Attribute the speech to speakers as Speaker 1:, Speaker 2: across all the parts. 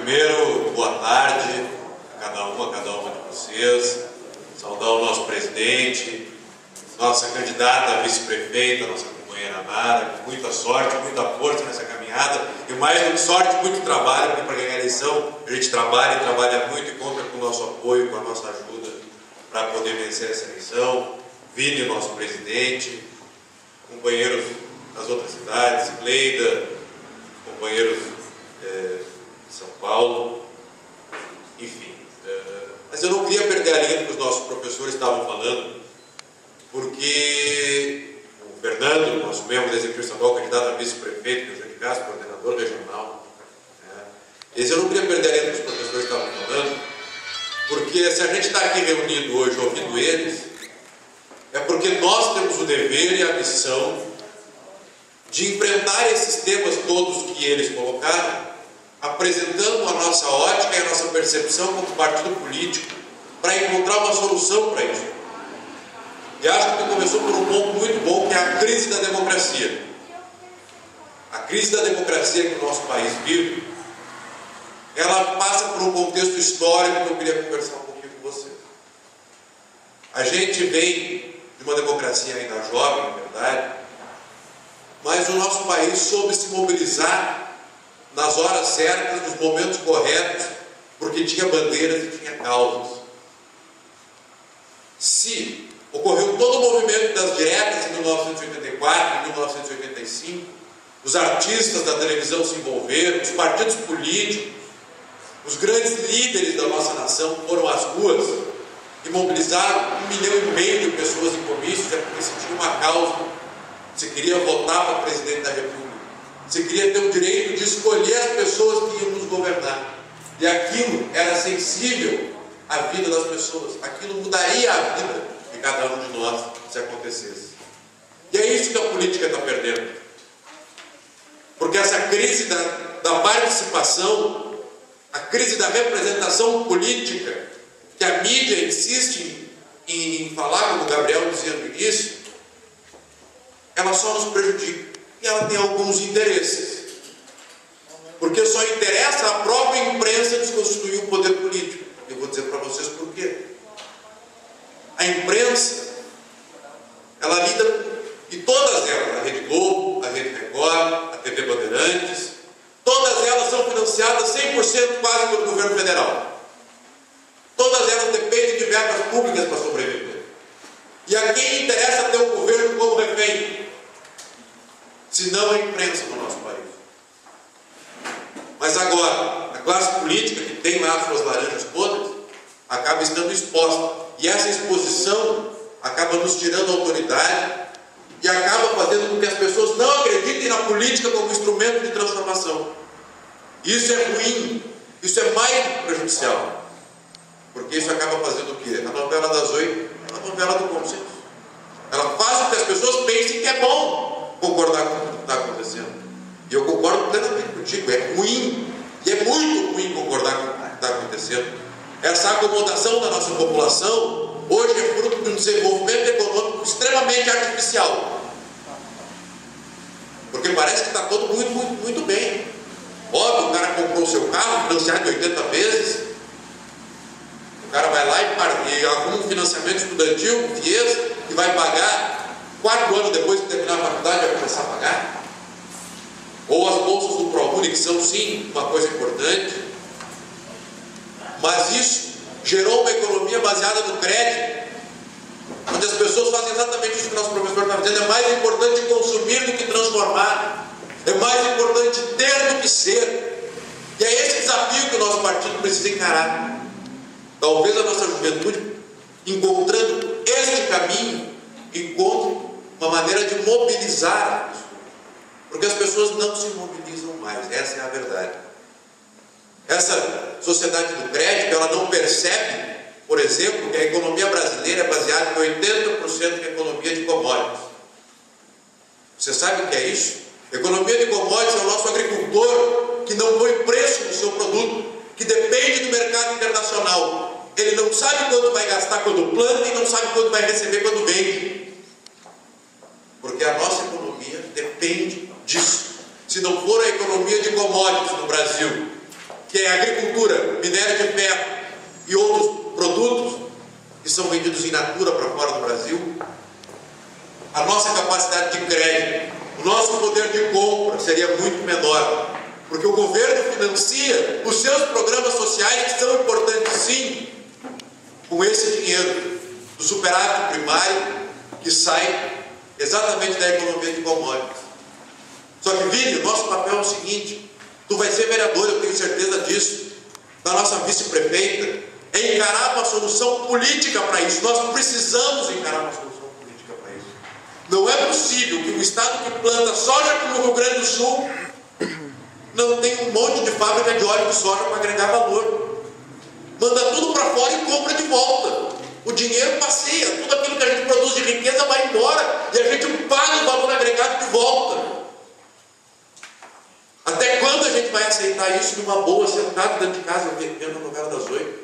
Speaker 1: Primeiro, boa tarde a cada uma de vocês. Saudar o nosso presidente, nossa candidata a vice-prefeita, nossa companheira Nara. Muita sorte, muita força nessa caminhada. E mais do que sorte, muito trabalho, porque para ganhar a eleição a gente trabalha e trabalha muito e conta com o nosso apoio, com a nossa ajuda para poder vencer essa eleição. Vini, nosso presidente, companheiros das outras cidades, Cleida, companheiros de São Paulo, enfim. Mas eu não queria perder a linha que os nossos professores estavam falando, porque o Fernando, nosso membro da Executivo Estadual, candidato a vice-prefeito, que é o Júlio Castro, coordenador regional, esse eu não queria perder a linha que os professores estavam falando, porque se a gente está aqui reunido hoje ouvindo eles, é porque nós temos o dever e a missão de enfrentar esses temas todos que eles colocaram, apresentando a nossa ótica e a nossa percepção como partido político para encontrar uma solução para isso. E acho que começou por um ponto muito bom, que é a crise da democracia. A crise da democracia que o nosso país vive, ela passa por um contexto histórico que eu queria conversar um pouquinho com vocês. A gente vem de uma democracia ainda jovem, na verdade, mas o nosso país soube se mobilizar nas horas certas, nos momentos corretos, porque tinha bandeiras e tinha causas. Se ocorreu todo o movimento das diretas em 1984, em 1985, os artistas da televisão se envolveram, os partidos políticos, os grandes líderes da nossa nação foram às ruas e mobilizaram 1,5 milhão de pessoas em comícios, é porque se tinha uma causa, se queria votar para presidente da República, se queria ter o direito de escolher as pessoas que iam nos governar, e aquilo era sensível à vida das pessoas, aquilo mudaria a vida de cada um de nós se acontecesse. E é isso que a política está perdendo, porque essa crise da participação, a crise da representação política, que a mídia insiste em falar, como o Gabriel dizia no início, ela só nos prejudica. E ela tem alguns interesses. Porque só interessa a própria imprensa desconstituir o poder político. Eu vou dizer para vocês por quê. A imprensa, ela lida, e todas elas, a Rede Globo, a Rede Record, a TV Bandeirantes, todas elas são financiadas 100% quase pelo governo federal. Todas elas dependem de verbas públicas para sobreviver. E a quem interessa ter o governo como refém? Se não a imprensa no nosso país. Mas agora, a classe política, que tem lá as suas laranjas podres, acaba estando exposta. E essa exposição acaba nos tirando a autoridade e acaba fazendo com que as pessoas não acreditem na política como instrumento de transformação. Isso é ruim, isso é mais prejudicial. Porque isso acaba fazendo o quê? A novela das 8 é uma novela do consenso. Ela faz com que as pessoas pensem que é bom concordar com o que está acontecendo. E eu concordo plenamente contigo, é ruim, e é muito ruim concordar com o que está acontecendo. Essa acomodação da nossa população hoje é fruto de um desenvolvimento econômico extremamente artificial. Porque parece que está todo muito bem. Óbvio, o cara comprou o seu carro, financiado de 80 vezes, o cara vai lá e arruma um financiamento estudantil, FIES, que vai pagar 4 anos depois de terminar a faculdade, vai começar a pagar. Ou as bolsas do ProUni, que são sim uma coisa importante, mas isso gerou uma economia baseada no crédito, onde as pessoas fazem exatamente isso que o nosso professor está dizendo: é mais importante consumir do que transformar, é mais importante ter do que ser. E é esse desafio que o nosso partido precisa encarar. Talvez a nossa juventude, encontrando este caminho, encontre uma maneira de mobilizar isso. Porque as pessoas não se mobilizam mais, essa é a verdade. Essa sociedade do crédito, ela não percebe, por exemplo, que a economia brasileira é baseada em 80% em economia de commodities. Você sabe o que é isso? Economia de commodities é o nosso agricultor que não põe preço no seu produto, que depende do mercado internacional. Ele não sabe quanto vai gastar quando planta e não sabe quanto vai receber quando vende. Porque a nossa economia depende disso. Se não for a economia de commodities no Brasil, que é agricultura, minério de ferro e outros produtos que são vendidos in natura para fora do Brasil, a nossa capacidade de crédito, o nosso poder de compra seria muito menor, porque o governo financia os seus programas sociais, que são importantes sim, com esse dinheiro do superávit primário que sai exatamente da economia de commodities. Só que, Vini, o nosso papel é o seguinte: tu vai ser vereador, eu tenho certeza disso, da nossa vice-prefeita, é encarar uma solução política para isso. Nós precisamos encarar uma solução política para isso. Não é possível que um estado que planta soja como o Rio Grande do Sul não tenha um monte de fábrica de óleo de soja para agregar valor. Manda tudo para fora e compra de volta. O dinheiro passeia, tudo aquilo que a gente produz de riqueza vai embora e a gente paga o valor agregado de volta. Até quando a gente vai aceitar isso numa boa, sentado dentro de casa, vendo a novela das 8?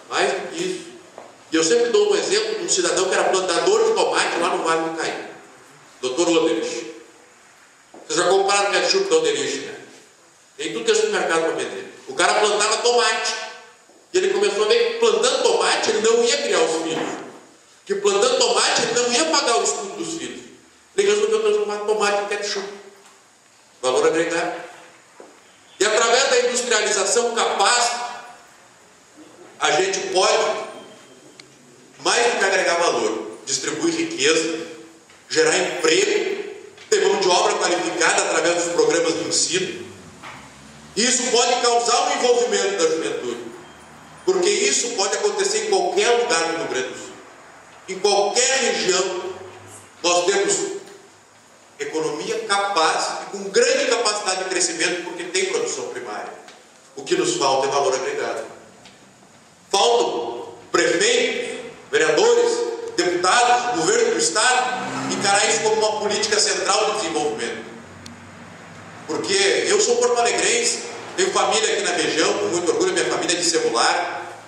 Speaker 1: Mais do que isso. E eu sempre dou um exemplo de um cidadão que era plantador de tomate lá no Vale do Caí, Dr. Oderich. Vocês já compraram ketchup do Oderich, né? Tem tudo que é supermercado para vender. O cara plantava tomate. E ele começou a ver que plantando tomate ele não ia criar os filhos. Que plantando tomate ele não ia pagar o estudo dos filhos. Ele resolveu transformar tomate em ketchup. Valor agregado. E através da industrialização capaz, a gente pode, mais do que agregar valor, distribuir riqueza, gerar emprego, ter mão de obra qualificada através dos programas de ensino. Isso pode causar um envolvimento da juventude, porque isso pode acontecer em qualquer lugar do Rio Grande do Sul. Em qualquer região, nós temos economia capaz e com grande capacidade de crescimento, porque tem produção primária. O que nos falta é valor agregado. Faltam prefeitos, vereadores, deputados, governo do Estado encarar isso como uma política central de desenvolvimento. Porque eu sou porto-alegrense, tenho família aqui na região, com muito orgulho, minha família é de Celular,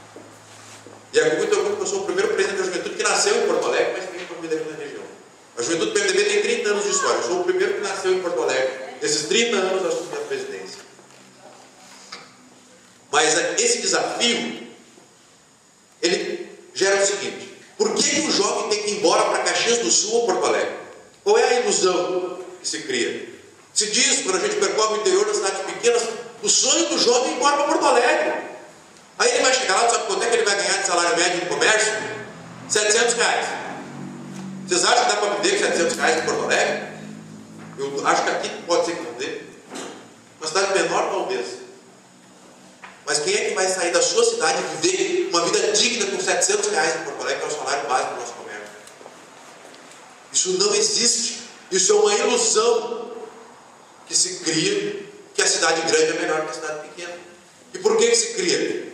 Speaker 1: e é com muito orgulho que eu sou o primeiro presidente da juventude que nasceu em Porto Alegre, mas tem família aqui na região. A juventude do PMDB tem 30 anos de história, eu sou o primeiro que nasceu em Porto Alegre. Esses 30 anos eu assumi a presidência. Mas esse desafio, ele gera o seguinte: por que o jovem tem que ir embora para Caxias do Sul ou Porto Alegre? Qual é a ilusão que se cria? Se diz, quando a gente percorre o interior das cidades pequenas, o sonho do jovem é ir embora para Porto Alegre. Aí ele vai chegar lá, sabe quanto é que ele vai ganhar de salário médio no comércio? R$700. Vocês acham que dá para viver com R$700 em Porto Alegre? Eu acho que aqui pode ser que não dê. Uma cidade menor, talvez. Mas quem é que vai sair da sua cidade e viver uma vida digna com R$700 em Porto Alegre, que é o salário básico do nosso comércio? Isso não existe. Isso é uma ilusão que se cria, que a cidade grande é melhor que a cidade pequena. E por que se cria?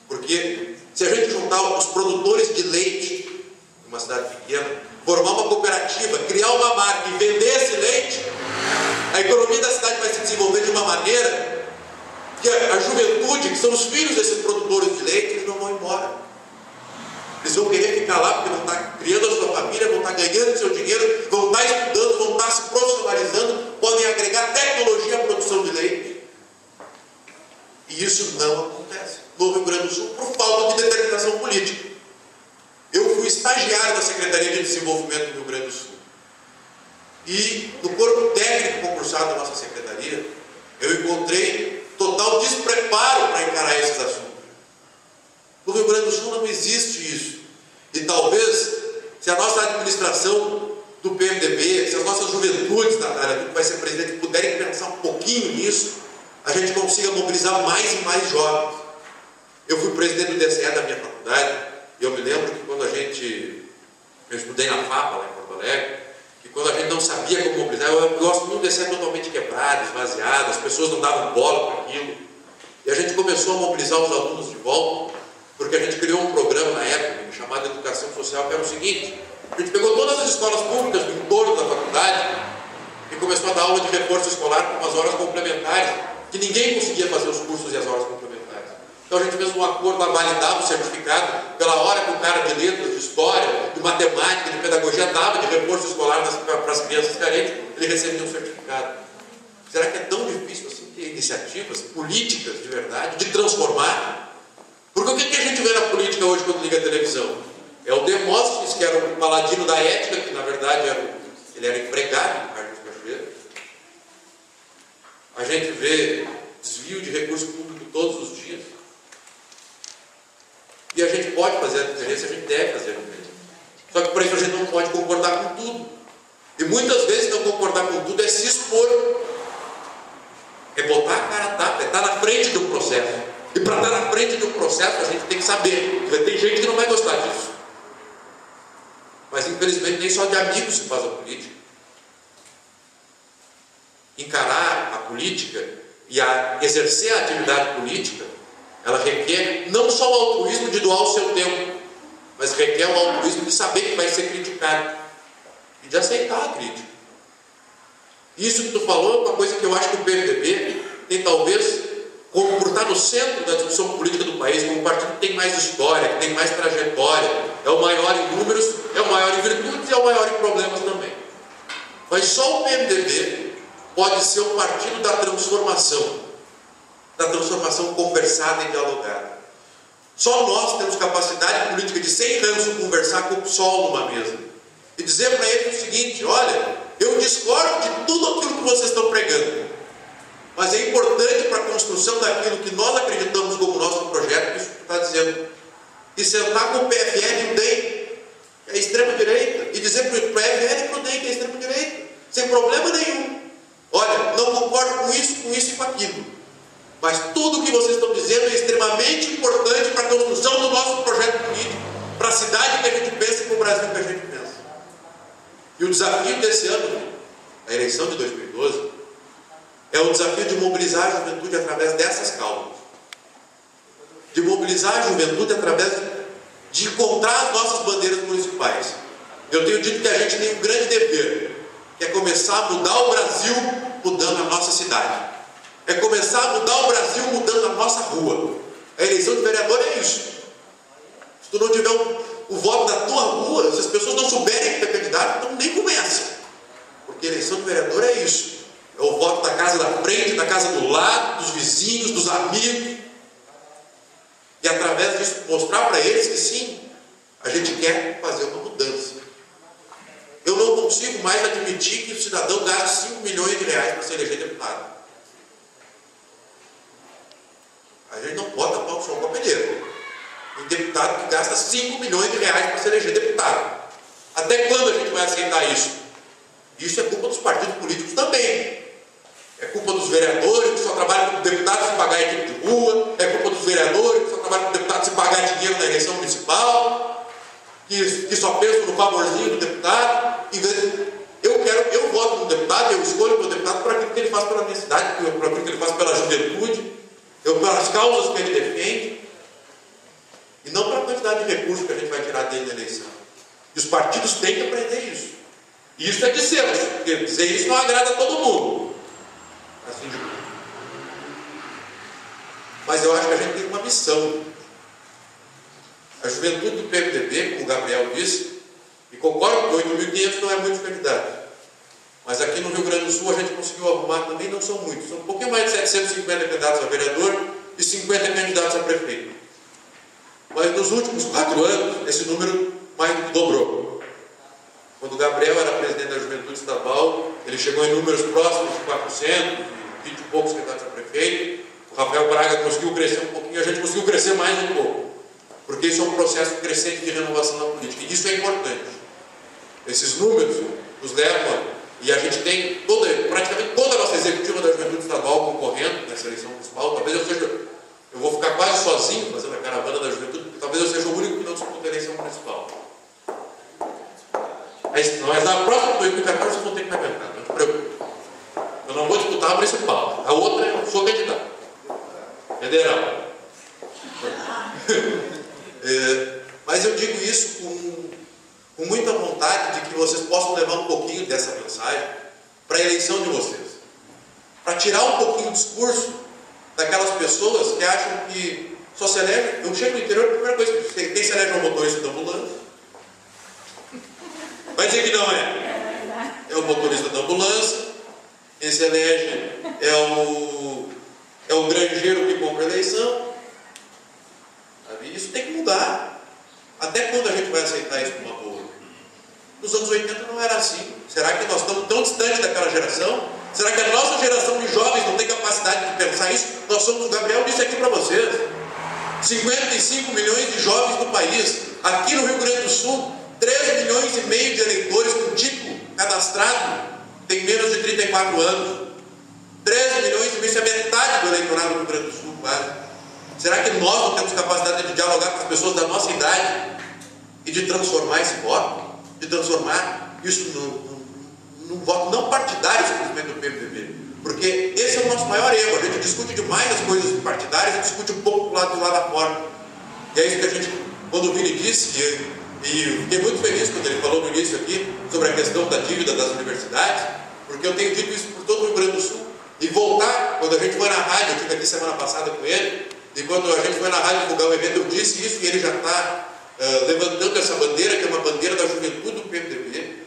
Speaker 1: Porque se a gente juntar os produtores de leite numa cidade pequena, formar uma cooperativa, criar uma marca e vender esse leite, a economia da cidade vai se desenvolver de uma maneira que a juventude, que são os filhos desses produtores de leite, eles não vão embora. Eles vão querer ficar lá porque vão estar criando a sua família, vão estar ganhando seu dinheiro, vão estar estudando, vão estar se profissionalizando, podem agregar tecnologia à produção de leite. E isso não acontece no Rio Grande do Sul por falta de determinação política. Eu fui estagiário da Secretaria de Desenvolvimento do Rio Grande do Sul. E no corpo técnico concursado da nossa secretaria, eu encontrei total despreparo para encarar esses assuntos. No Rio Grande do Sul não existe isso. E talvez, se a nossa administração do PMDB, se as nossas juventudes, Natália, que vai ser presidente, puderem pensar um pouquinho nisso, a gente consiga mobilizar mais e mais jovens. Eu fui presidente do DCE da minha faculdade, e eu me lembro que quando eu estudei na FAPA, lá em Porto Alegre, e quando a gente não sabia como mobilizar, eu gosto muito do DCE totalmente quebrado, esvaziado, as pessoas não davam bola para aquilo. E a gente começou a mobilizar os alunos de volta, porque a gente criou um programa na época, chamado Educação Social, que era o seguinte: a gente pegou todas as escolas públicas do entorno da faculdade e começou a dar aula de reforço escolar com umas horas complementares, que ninguém conseguia fazer os cursos e as horas complementares. Então a gente fez um acordo a validar o certificado pela hora que o cara de letras, de história, de matemática, de pedagogia dava de reforço escolar para as crianças carentes, ele recebia um certificado. Será que é tão difícil assim ter iniciativas políticas de verdade, de transformar. Porque o que a gente vê na política hoje quando liga a televisão? É o Demóstenes, que era o paladino da ética, que na verdade ele era empregado do Carlos Cachoeira. A gente vê desvio de recurso público todos os dias. E a gente pode fazer a diferença, a gente deve fazer a diferença. Só que por isso a gente não pode concordar com tudo. E muitas vezes não concordar com tudo é se expor. É botar a cara a tapa, é estar na frente do processo. E para estar na frente do processo a gente tem que saber. Vai ter gente que não vai gostar disso. Mas infelizmente nem só de amigos se faz a política. Encarar a política e exercer a atividade política, ela requer não só o altruísmo de doar o seu tempo, mas requer o altruísmo de saber que vai ser criticado e de aceitar a crítica. Isso que tu falou é uma coisa que eu acho que o PMDB tem, talvez, como por estar no centro da discussão política do país, como um partido que tem mais história, que tem mais trajetória, é o maior em números, é o maior em virtudes e é o maior em problemas também. Mas só o PMDB pode ser um partido da transformação conversada e dialogada. Só nós temos capacidade política de, sem ranço, conversar com o PSOL numa mesa e dizer para eles o seguinte: olha, eu discordo de tudo aquilo que vocês estão pregando, mas é importante para a construção daquilo que nós acreditamos como nosso projeto, isso que está dizendo. E sentar com o PFL e o DEM, que é a extrema-direita, e dizer para o PFL e para o DEM, que é a extrema-direita, sem problema nenhum: olha, não concordo com isso e com aquilo, mas tudo o que vocês estão dizendo é extremamente importante para a construção do nosso projeto político, para a cidade que a gente pensa e para o Brasil que a gente pensa. E o desafio desse ano, a eleição de 2012, é o desafio de mobilizar a juventude através dessas causas. De mobilizar a juventude através de encontrar as nossas bandeiras municipais. Eu tenho dito que a gente tem um grande dever, que é começar a mudar o Brasil mudando a nossa cidade. É começar a mudar o Brasil mudando a nossa rua. A eleição de vereador é isso. Se tu não tiver o voto da tua rua, se as pessoas não souberem que tu é candidato, então nem começa. Porque a eleição de vereador é isso. É o voto da casa da frente, da casa do lado, dos vizinhos, dos amigos. E através disso mostrar para eles que sim, a gente quer fazer uma mudança. Eu não consigo mais admitir que o cidadão gaste 5 milhões de reais para se eleger deputado. A gente não bota pau no sol com a peneira. Um deputado que gasta 5 milhões de reais para se eleger deputado. Até quando a gente vai aceitar isso? Isso é culpa dos partidos políticos também. É culpa dos vereadores que só trabalham com deputados se pagar equipe de rua. É culpa dos vereadores que só trabalham com deputados se pagar dinheiro na eleição municipal. Que só pensam no favorzinho do deputado. Eu voto no deputado, eu escolho o meu deputado por aquilo que ele faz pela minha cidade, por aquilo que ele faz pela juventude, pelas causas que ele defende, e não pela quantidade de recursos que a gente vai tirar dele na eleição. E os partidos têm que aprender isso. E isso é de ser, porque dizer isso não agrada a todo mundo. Assim de novo. Mas eu acho que a gente tem uma missão. A juventude do PMDB, como o Gabriel disse, e concordo que 8.500 não é muitos candidatos. Mas aqui no Rio Grande do Sul a gente conseguiu arrumar também, não são muitos. São um pouquinho mais de 750 candidatos a vereador e 50 candidatos a prefeito. Mas nos últimos 4 anos, esse número mais do que dobrou. Quando o Gabriel era presidente da Juventude Estadual, ele chegou em números próximos de 400, 20 e poucos candidatos a prefeito. O Rafael Braga conseguiu crescer um pouquinho, a gente conseguiu crescer mais um pouco. Porque isso é um processo crescente de renovação na política. E isso é importante. Esses números nos levam, e a gente tem praticamente toda a nossa executiva da Juventude Estadual concorrendo nessa eleição municipal. Talvez eu vou ficar quase sozinho fazendo a caravana da juventude, porque talvez eu seja o único que não disputa a eleição municipal. Mas na próxima 2014 vocês vão ter que me aguentar, não te preocupe. Eu não vou disputar a municipal. A outra eu sou candidato. Federal. Mas eu digo isso com muita vontade de que vocês possam levar um pouquinho dessa mensagem para a eleição de vocês. Para tirar um pouquinho o discurso daquelas pessoas que acham que só se elege. Eu chego no interior, a primeira coisa que quem se elege é o motorista da ambulância. Vai dizer que não é. É o motorista da ambulância. Quem se elege é é o granjeiro que compra a eleição. Sabe? Isso tem que mudar. Até quando a gente vai aceitar isso como uma boa? Nos anos 80 não era assim. Será que nós estamos tão distantes daquela geração? Será que a nossa geração de jovens não tem capacidade de pensar isso? Nós somos, o Gabriel disse aqui para vocês, 55 milhões de jovens no país. Aqui no Rio Grande do Sul, 3 milhões e meio de eleitores com título cadastrado tem menos de 34 anos. 13 milhões e meio, isso é metade do eleitorado do Rio Grande do Sul, quase. Será que nós não temos capacidade de dialogar com as pessoas da nossa idade e de transformar esse voto? De transformar isso num voto não partidário, simplesmente do PMDB? Porque esse é o nosso maior erro. A gente discute demais as coisas partidárias e discute um pouco do lado de lá da porta. E é isso que a gente, quando o Vini disse, e fiquei muito feliz quando ele falou no início aqui sobre a questão da dívida das universidades, porque eu tenho dito isso por todo o Rio Grande do Sul. E voltar, quando a gente foi na rádio, eu estive aqui semana passada com ele, e quando a gente foi na rádio divulgar o evento, eu disse isso, e ele já está levantando essa bandeira, que é uma bandeira da juventude do PMDB,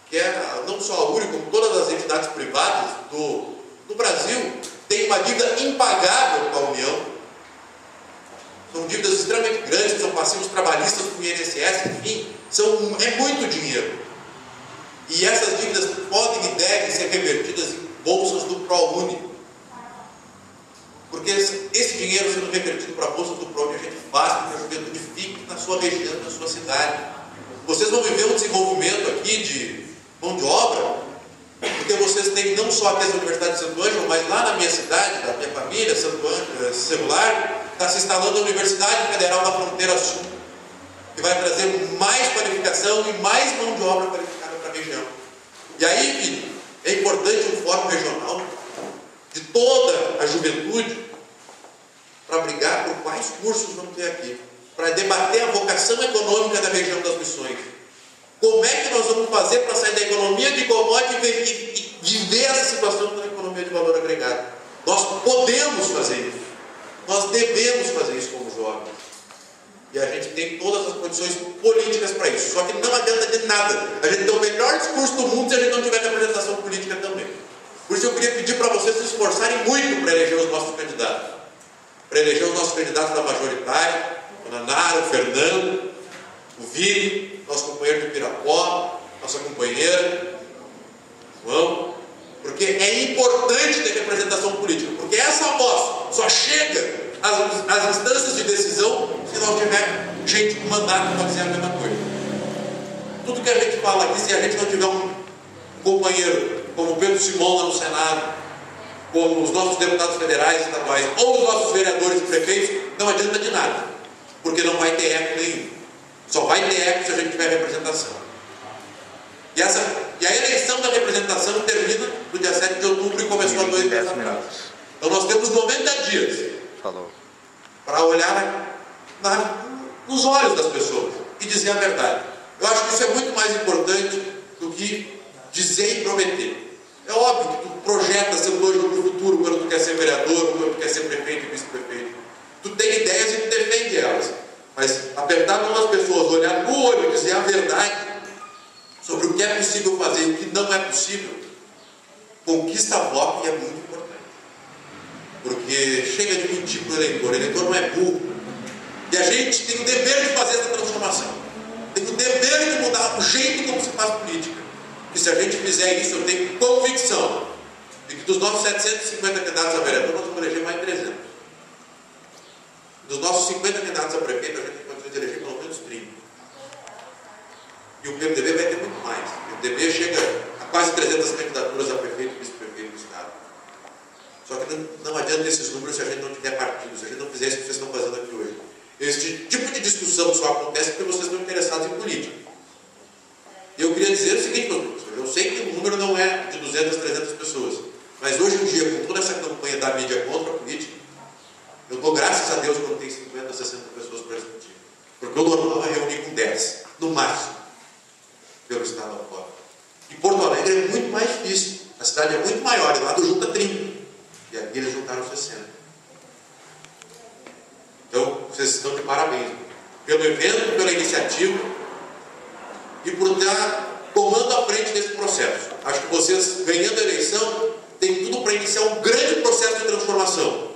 Speaker 1: que é não só a URI, como todas as entidades privadas do Brasil, tem uma dívida impagável com a União. São dívidas extremamente grandes, são passivos trabalhistas com o INSS, enfim, é muito dinheiro. E essas dívidas podem e devem ser revertidas em bolsas do ProUni. Porque esse dinheiro sendo revertido para a bolsa do ProUni, a gente faz com que a juventude fique na sua região, na sua cidade. Vocês vão viver um desenvolvimento aqui de mão de obra, porque vocês têm não só aqui a Universidade de Santo Ângelo, mas lá na minha cidade, da minha família, Santo Ângelo, Celular, está se instalando a Universidade Federal da Fronteira Sul, que vai trazer mais qualificação e mais mão de obra qualificada para a região. E aí, Vini, é importante um fórum regional de toda a juventude para brigar por quais cursos vamos ter aqui, para debater a vocação econômica da região das Missões. Como é que nós vamos fazer para sair da economia de commodity e viver essa situação da economia de valor agregado? Nós podemos fazer isso. Nós devemos fazer isso como jovens. E a gente tem todas as condições políticas para isso. Só que não adianta de nada a gente ter o melhor discurso do mundo se a gente não tiver representação política também. Por isso eu queria pedir para vocês se esforçarem muito para eleger os nossos candidatos. Para eleger os nossos candidatos da majoritária, a Nara, o Fernando, o Vini, nosso companheiro de Pirapó, nossa companheira, João. Porque é importante ter representação política. Porque essa voz só chega às instâncias de decisão se nós tivermos gente com mandato para dizer a mesma coisa. Tudo que a gente fala aqui, se a gente não tiver um companheiro como Pedro Simão lá no Senado, como os nossos deputados federais e estaduais, ou os nossos vereadores e prefeitos, não adianta de nada, porque não vai ter eco nenhum. Só vai ter eco se a gente tiver representação. E a eleição da representação termina no dia 7 de outubro e começou há 2 meses atrás. Então nós temos 90 dias para olhar nos olhos das pessoas e dizer a verdade. Eu acho que isso é muito mais importante do que dizer e prometer. É óbvio que tu projeta seu plano para o futuro quando tu quer ser vereador, quando tu quer ser prefeito e vice-prefeito. Tu tem ideias e tu defende elas. Mas apertar a mão das pessoas, olhar no olho e dizer a verdade sobre o que é possível fazer e o que não é possível, conquista voto e é muito importante. Porque chega de mentir para o eleitor não é burro. E a gente tem o dever de fazer essa transformação. Tem o dever de mudar o jeito como se faz política. E se a gente fizer isso, eu tenho convicção de que dos nossos 750 candidatos a vereador, nós vamos eleger mais de 300. Dos nossos 50 candidatos a prefeito, a gente tem condições de eleger pelo menos 30. E o PMDB vai ter muito mais. O PMDB chega a quase 300 candidaturas a prefeito e vice-prefeito do Estado. Só que não adianta esses números se a gente não tiver partido, se a gente não fizer isso que vocês estão fazendo aqui hoje. Esse tipo de discussão só acontece porque vocês estão interessados em política. E eu queria dizer o seguinte, professor, eu sei que o número não é de 200, 300 pessoas, mas hoje em dia, com toda essa campanha da mídia contra a política, eu dou graças a Deus quando tem 50, 60 pessoas para discutir. Porque o normal é reunir com 10, no máximo, pelo Estado afora. E Porto Alegre é muito mais difícil, a cidade é muito maior, e lá do junta 30, e aqui eles juntaram 60. Então, vocês estão de parabéns pelo evento, pela iniciativa e por estar tomando a frente desse processo. Acho que vocês, ganhando a eleição, têm tudo para iniciar um grande processo de transformação.